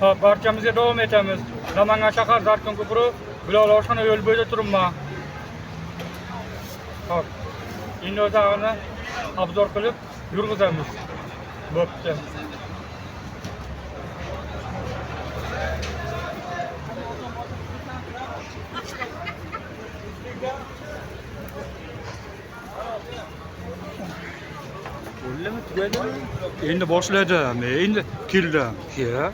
Hop, barchamizga davom etamiz. Namangan shahar Zarqin ko'piri Bilol oshxona yo'l bo'yida turibman. Hop. Endi o'zag'ini obzor qilib yurg'izamiz. Bo'pti. Endi boshladim. Endi keldim. Ya.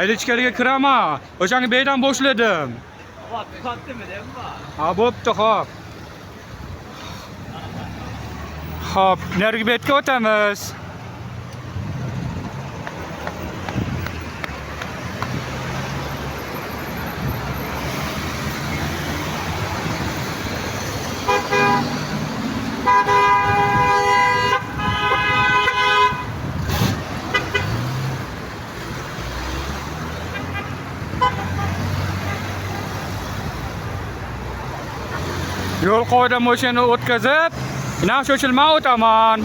Endi ichkariga kiraman. O'shani beydan boshladim. Ha, bo'pti, hop. Hop, narigi betga o'tamiz. Yo'l qoida moshina o'tkazib, ina shoshilma o'taman.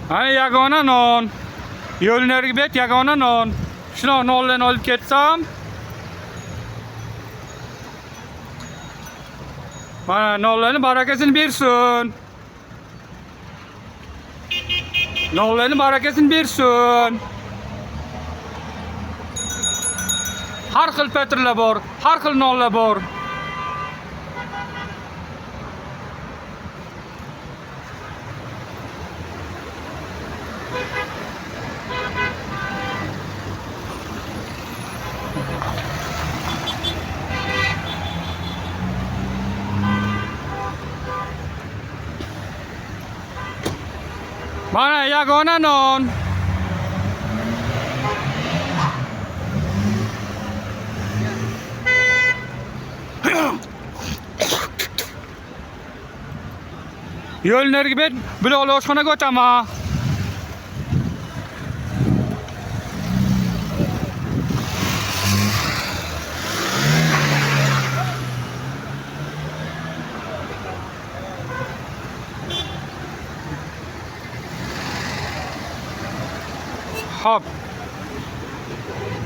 Ana yagona non. Yo'l narigi bet yagona non. Shuni nonlarni olib ketsam, mana nonlarni barakasini bersin. Nonlarni barakasini bersin. Har xil patirlar bor, har xil nonlar bor. Mana yagona non. Yo'l narigi bet Bilol oshxonaga o'taman. Hop.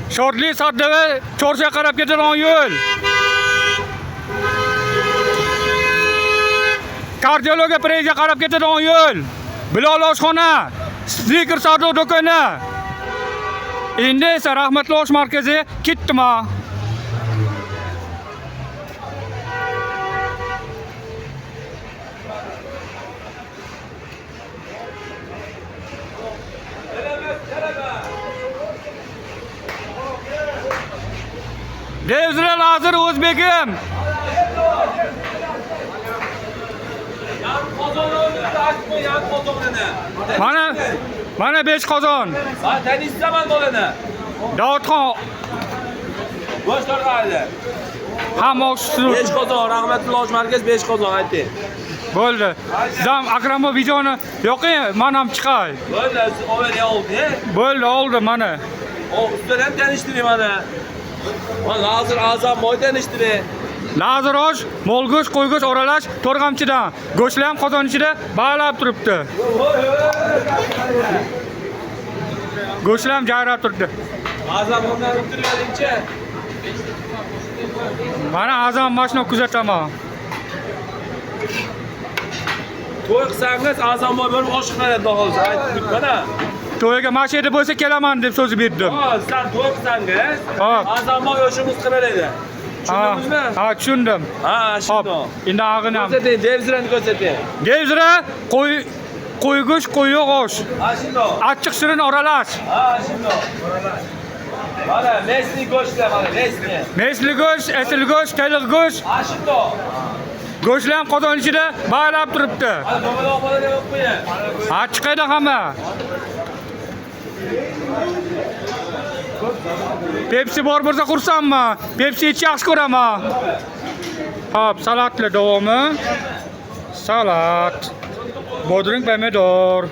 Shortli Sadda Chorsuga qarab ketadigan yo'l. Kardiologiya preyga qarab ketadigan yo'l. Bilol oshxona, Stiker savdo do'koni. Endi esa Rahmatli osh markazi ketdim-a. Devzira Lazir O'zbegim. Mana 5 qozon. Ha, taniysizaman bolani. Davudxon. Bosh tarqaldi. Hamma o'qishdi. 5 qozon, Rahmatli osh markaz 5 qozon ayting. Bo'ldi. Sizam Akramov videoni yo'qing, men ham chiqay. Bo'ldi, oldi, oldi. Bo'ldi, oldi mana. O, ustidan ham tanishtiring mana. Mana hozir azam moy tanishtiring. Lazir osh, mol go'sht, qo'y go'sht oralash to'rg'amchidan. Go'shtlar ham qozon ichida ba'lab turibdi. Go'shtlar ham jayrab turibdi. Azam undan o'tirganingcha. Mana azam mashina kuzataman. To'y qilsangiz azam moy bo'lib osh qiladi hozir aytib mana. To'yga mashina bo'lsa kelaman deb so'z berdim. Ha, sen to'y qilsangiz azam moy oshimiz qilar edi. Tushundingizmi? Ha, tushundim. Ha, shunday. Endi ag'inam. Ko'rsating, devzirani ko'rsating. Devzira qo'y go'sht, qo'y go'sht. Ha, shunday. Achchiq shirin oralash. Ha, shunday. Mana mesli go'shtlar mana, mesli. Mesli go'sht, esil go'sht, tayliq go'sht. Ha, shunday. Go'shtlar ham qozon ichida ba'lab turibdi. Ha, bobolar opalar yo'q qo'ying. Ha, chiqadi hamma. Pepsi bor bo'lsa xursandman. Pepsi ichishni yaxshi ko'raman. Hop, salatlar davomi. Salat. Bodring pomidor.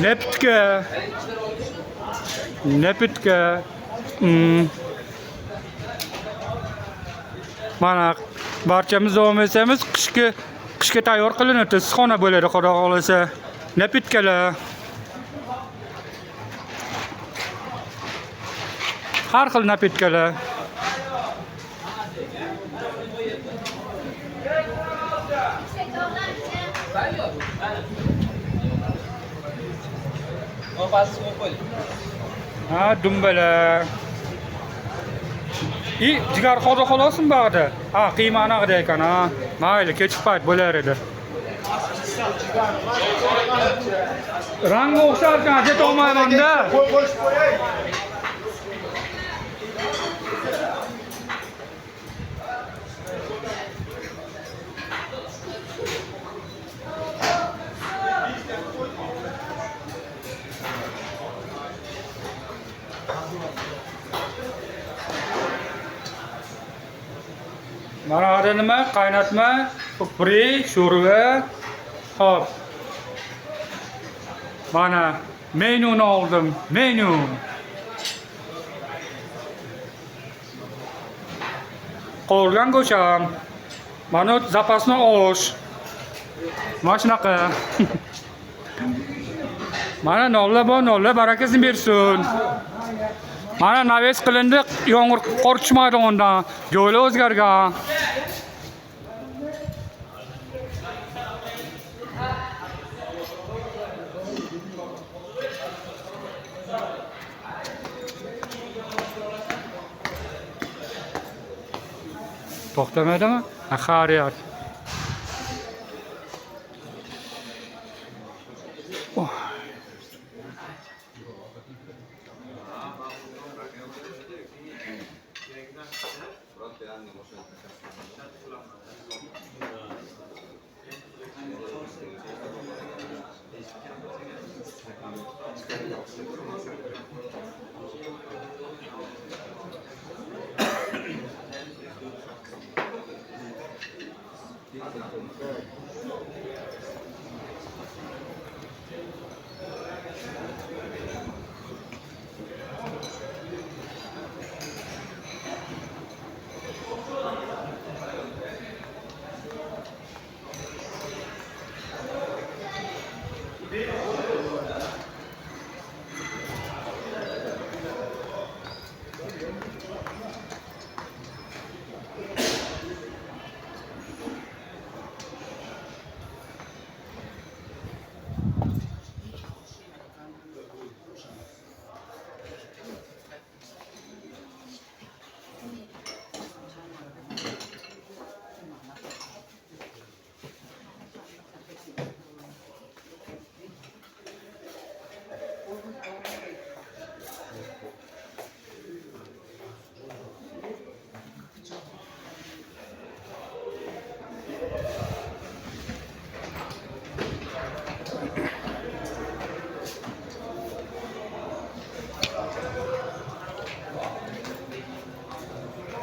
Neptka. Nepitka. Mana barchamiz davom etamiz. Qishga tayyor qilinadi. Issiqxona bo'ladi, xudo xolasa. Nepitkalar. Har xil napitkalar. Ha, dumbalar. Jigar qo'zi xolosmi bag'da? Ha, qiyma anaqda ekan, ha. Mayli, kechib payt bo'lar edi. Rangi o'xsharkan, ajrata olmayman-da. Mana ada nima? Qaynatma, puri, sho'rva. Hop. Mana menuni oldim. Menu. Qo'rgan go'sham. Mana zapasni osh. Mana shunaqa. Mana nolla bor, nolla barakasini bersin. Mana naves qilindi, yomg'ir qor tushmaydi undan. Joylar o'zgargan. To'xtamadimi? Xariyat.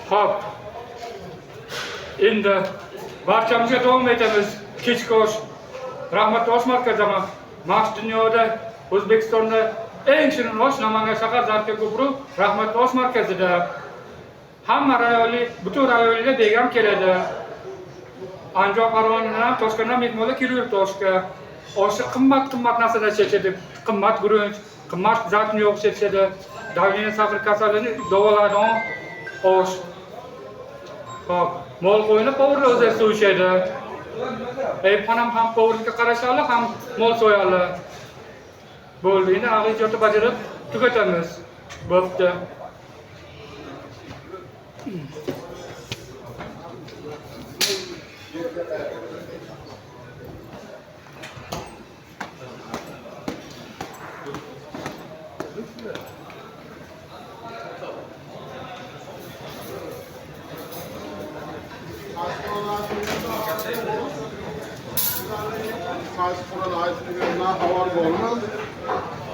Hop. Endi barchamizga davom etamiz. Kechki osh. Rahmat osh markazida Max dunyoda O'zbekistonda eng shirin osh Namangan shahar Zarka ko'prik Rahmat osh markazida. Hamma rayonli, butun rayonlar begam keladi. Andijon Farg'onadan, Toshkentdan mehmonlar kelib Toshga. Oshi qimmat narsalar chechadi. Qimmat guruch, qimmat zaytun yo'q chechadi. Davleniya safar kasalini davolaydigan osh. Hop, mol qo'yini povurlar o'zi so'yishadi. Xonam ham povurga qarashali, ham mol so'yali. Bo'ldi, endi ag'ijotni bajarib tugatamiz. Bo'pti.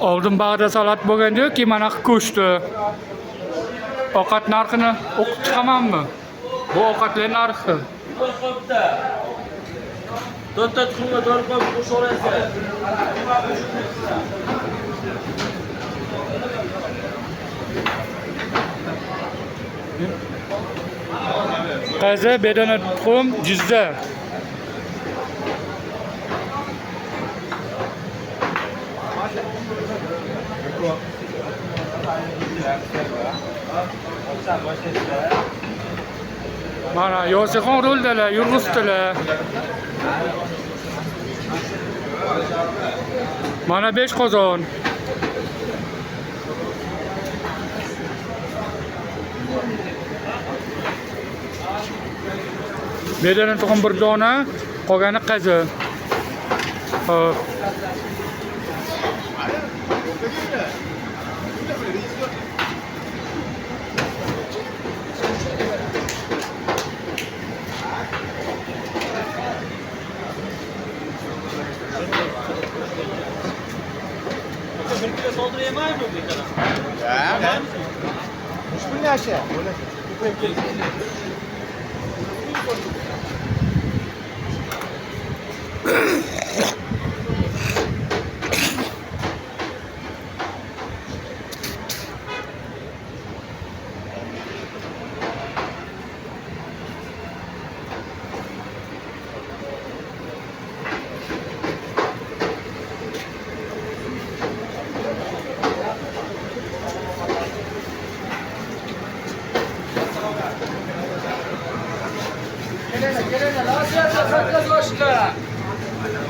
Oldin bag'da salat bo'lganda keyin mana go'shtni ovqat narxini o'qib chiqamanmi? Bu ovqatlar narxi. To'rtta tuxumga 4 qo'yib qo'shaverasiz. Qazi, bedana tuxum, jizza. Mana Yosixon roldalar, yurg'izdilar. Mana 5 qozon. Bedana tuxum bir dona, qolgani qazi. Hop. Bir kilo soldurayım mı bu kadar? Ya. Hiçbir ne aşağı?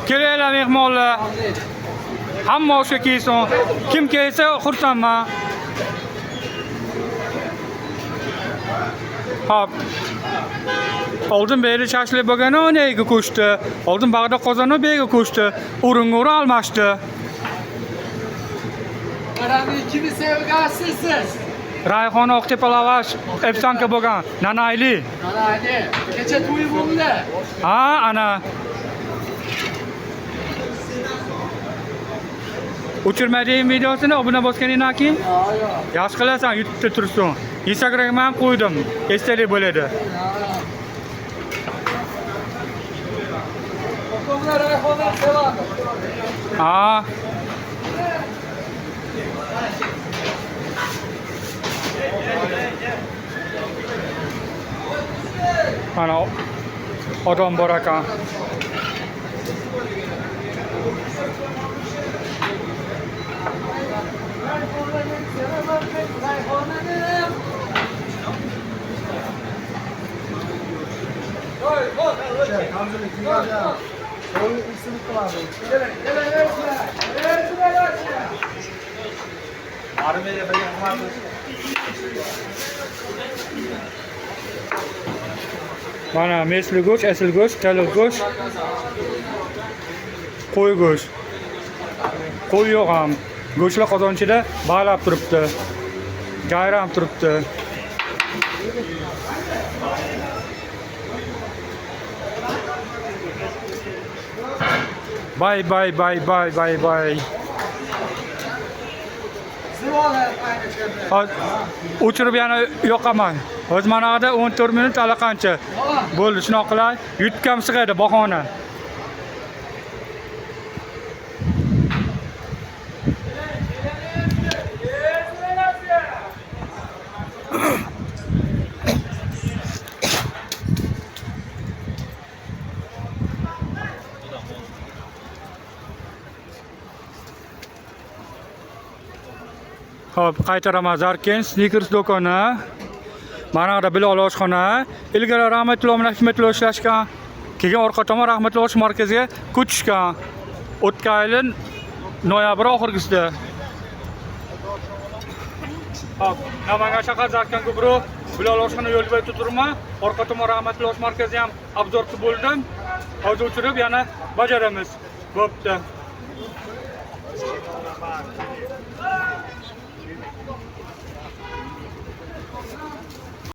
Kelinglar mehmonlar. Hamma oshga kelsin. Kim kelsa xursandman. Hop. Oldin beri shashlik bo'lgani o'nayga ko'chdi. Oldin Bag'dod qozoni bega ko'chdi. O'rin-o'rin almashdi. Aramni kimi sevgasiz siz? Rayhon Oqtepa lavash Epsanka bo'lgan. Nanayli. Qaraydi. Kecha to'y bo'ldi. Ha, ana. Uchirmading videosini obuna bosganingdan keyin Yo'q. yaxshi qilasan, YouTube'da tursin. Instagramga ham qo'ydim. Esdalik bo'ladi. Ko'plar Rayhonni sevadi. Ha. Mana odam bor ekan. Mana mesli go'sht, asl go'sht, taliq go'sht, qo'y go'sht. Qo'y yo'q ham. Go'shtlar qozonchida ba'lab turibdi. Gayram turibdi. Bye bye bye bye bye bye. O'chirib yana yoqaman. O'z manada 14 minut allaqancha. Bo'ldi, shunaqa qilay. Yutgam sig'adi bahona. Hop, qaytaraman Zarkin Sneakers do'koni. Mana da Bilol oshxona. Ilgari Rahmatulloh bilan Hikmatulloh ishlashgan. Keyin orqa tomon Rahmatulloh osh markaziga ko'chishgan. O'tgan yil noyabr oxirgisida. Hop, Namangan shahar Zarkin Gubro Bilol oshxona yo'l bo'yida turibman. Orqa tomon Rahmatulloh osh markazi ham obzor qilib bo'ldim. Hozir o'chirib yana bajaramiz. Bo'pti.